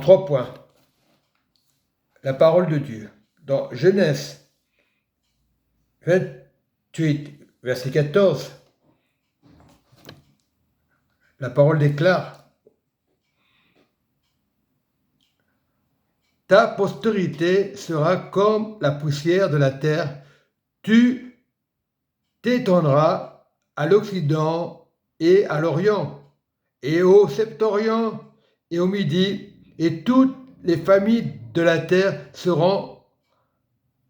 3 points. La parole de Dieu. Dans Genèse 28, verset 14, la parole déclare: ta postérité sera comme la poussière de la terre, tu t'étendras à l'Occident et à l'Orient, et au Septentrion et au Midi, et toutes les familles de la terre seront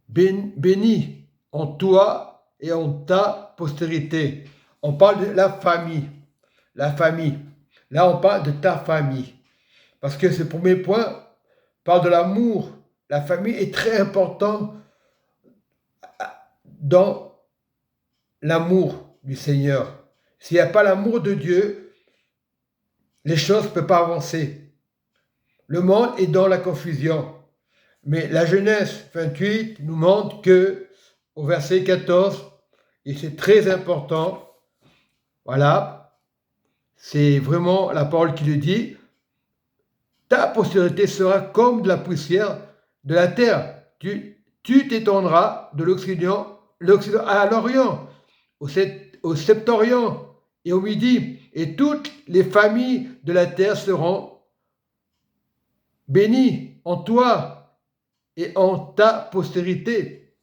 bénies en toi et en ta postérité. On parle de la famille. La famille. Là, on parle de ta famille. Parce que ce premier point parle de l'amour. La famille est très importante dans l'amour du Seigneur. S'il n'y a pas l'amour de Dieu, les choses ne peuvent pas avancer. Le monde est dans la confusion. Mais la Genèse 28 nous montre que, au verset 14, et c'est très important, voilà, c'est vraiment la parole qui le dit: ta postérité sera comme de la poussière de la terre. Tu t'étendras de l'Occident à l'Orient, au Septentrion et au Midi, et toutes les familles de la terre seront bénies en toi et en ta postérité.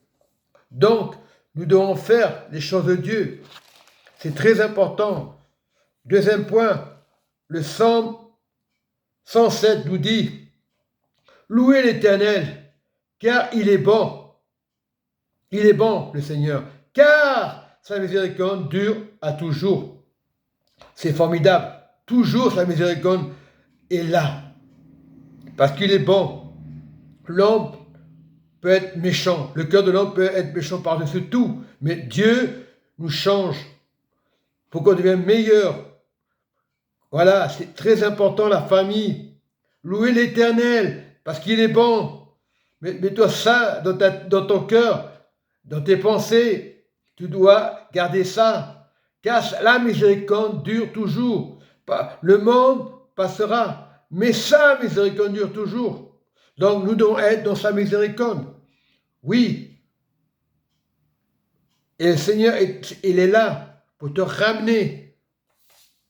Donc, nous devons faire les choses de Dieu. C'est très important. Deuxième point, le Psaume 107 nous dit: louez l'Éternel, car il est bon. Il est bon, le Seigneur, car sa miséricorde dure à toujours. C'est formidable. Toujours sa miséricorde est là. Parce qu'il est bon. L'homme peut être méchant. Le cœur de l'homme peut être méchant par-dessus tout. Mais Dieu nous change pour qu'on devienne meilleur. Voilà, c'est très important, la famille. Louez l'Éternel, parce qu'il est bon. Mets-toi ça dans ton cœur, dans tes pensées. Tu dois garder ça. Car la miséricorde dure toujours. Le monde passera, mais sa miséricorde dure toujours. Donc nous devons être dans sa miséricorde. Oui. Et le Seigneur, il est là pour te ramener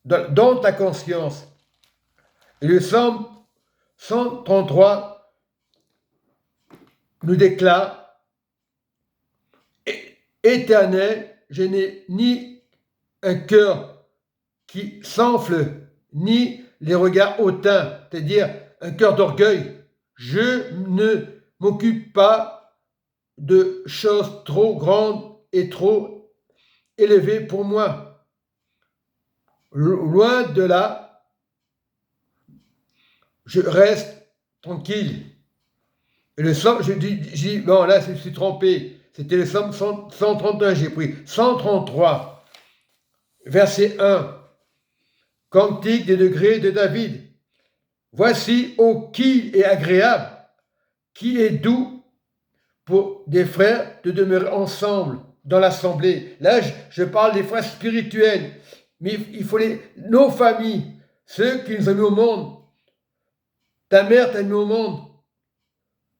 dans ta conscience. Et le Psaume 133 nous déclare: Éternel, je n'ai ni un cœur qui s'enfle, ni les regards hautains, c'est-à-dire un cœur d'orgueil. Je ne m'occupe pas de choses trop grandes et trop élevées pour moi. Loin de là, je reste tranquille. Et le psaume, bon là je me suis trompé, c'était le psaume 131, j'ai pris 133, verset 1, cantique des degrés de David. Voici, ô qui est agréable, qui est doux pour des frères de demeurer ensemble dans l'assemblée. Là, je parle des frères spirituels, mais il faut nos familles, ceux qui nous ont mis au monde. Ta mère t'a mis au monde.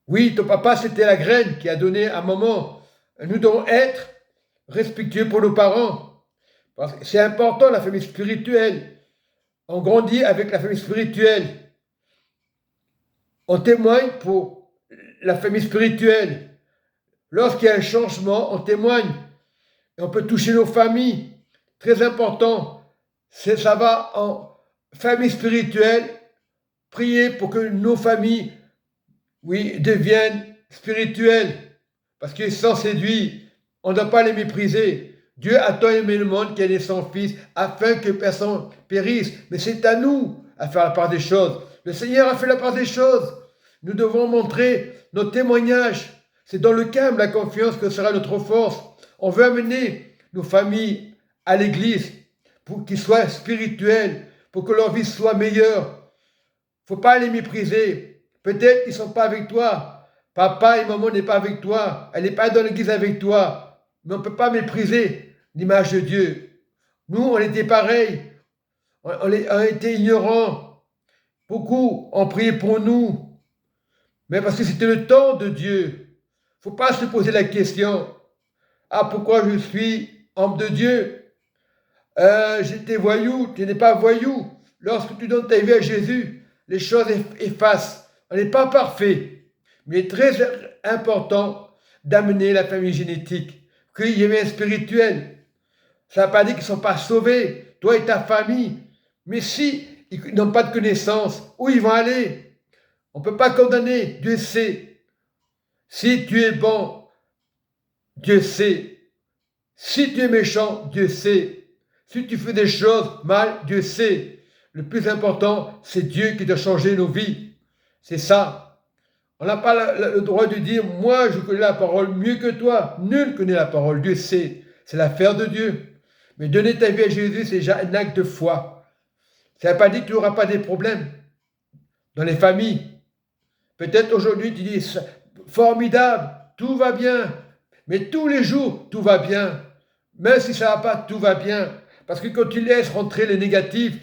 Oui, ton papa, c'était la graine qui a donné un moment. Nous devons être respectueux pour nos parents. Parce que c'est important, la famille spirituelle. On grandit avec la famille spirituelle. On témoigne pour la famille spirituelle. Lorsqu'il y a un changement, on témoigne. Et on peut toucher nos familles. Très important. Ça va en famille spirituelle. Prier pour que nos familles, oui, deviennent spirituelles. Parce qu'ils sont séduits. On ne doit pas les mépriser. Dieu a tant aimé le monde qu'il a donné son Fils afin que personne périsse. Mais c'est à nous à faire la part des choses. Le Seigneur a fait la part des choses. Nous devons montrer nos témoignages. C'est dans le calme, la confiance que sera notre force. On veut amener nos familles à l'église pour qu'ils soient spirituels, pour que leur vie soit meilleure. Il ne faut pas les mépriser. Peut-être qu'ils ne sont pas avec toi. Papa et maman n'est pas avec toi. Elle n'est pas dans l'église avec toi. Mais on ne peut pas mépriser l'image de Dieu. Nous, on était pareils. On était ignorants. Beaucoup ont prié pour nous, mais parce que c'était le temps de Dieu. Il ne faut pas se poser la question, ah, pourquoi je suis homme de Dieu? J'étais voyou, tu n'es pas voyou. Lorsque tu donnes ta vie à Jésus, les choses effacent. On n'est pas parfait, mais il est très important d'amener la famille génétique, qu'il y ait un spirituel. Ça ne veut pas dire qu'ils ne sont pas sauvés, toi et ta famille. Mais si ils n'ont pas de connaissance, où ils vont aller? On ne peut pas condamner, Dieu sait. Si tu es bon, Dieu sait. Si tu es méchant, Dieu sait. Si tu fais des choses mal, Dieu sait. Le plus important, c'est Dieu qui doit changer nos vies. C'est ça. On n'a pas le droit de dire, moi je connais la parole mieux que toi. Nul connaît la parole, Dieu sait. C'est l'affaire de Dieu. Mais donner ta vie à Jésus, c'est déjà un acte de foi. Ça ne veut pas dire que tu n'auras pas des problèmes dans les familles. Peut-être aujourd'hui tu dis, formidable, tout va bien. Mais tous les jours, tout va bien. Même si ça ne va pas, tout va bien. Parce que quand tu laisses rentrer les négatifs,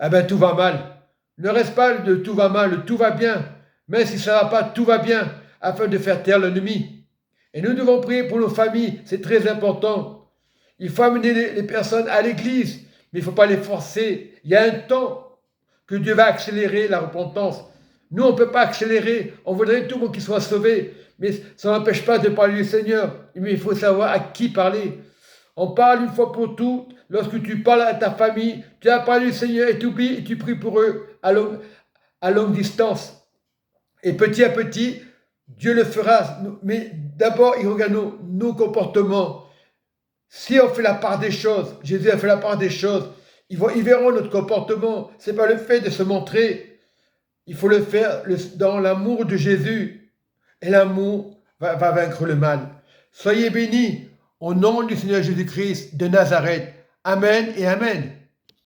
eh ben, tout va mal. Ne reste pas de tout va mal, tout va bien. Même si ça ne va pas, tout va bien, afin de faire taire l'ennemi. Et nous devons prier pour nos familles, c'est très important. Il faut amener les personnes à l'église, mais il ne faut pas les forcer. Il y a un temps que Dieu va accélérer la repentance. Nous, on ne peut pas accélérer. On voudrait tout le monde qui soit sauvé. Mais ça n'empêche pas de parler du Seigneur. Mais il faut savoir à qui parler. On parle une fois pour toutes. Lorsque tu parles à ta famille, tu as parlé du Seigneur et tu oublies et tu pries pour eux à longue distance. Et petit à petit, Dieu le fera. Mais d'abord, il regarde nos comportements. Si on fait la part des choses, Jésus a fait la part des choses, ils verront notre comportement. Ce n'est pas le fait de se montrer. Il faut le faire dans l'amour de Jésus. Et l'amour va vaincre le mal. Soyez bénis au nom du Seigneur Jésus-Christ de Nazareth. Amen et Amen.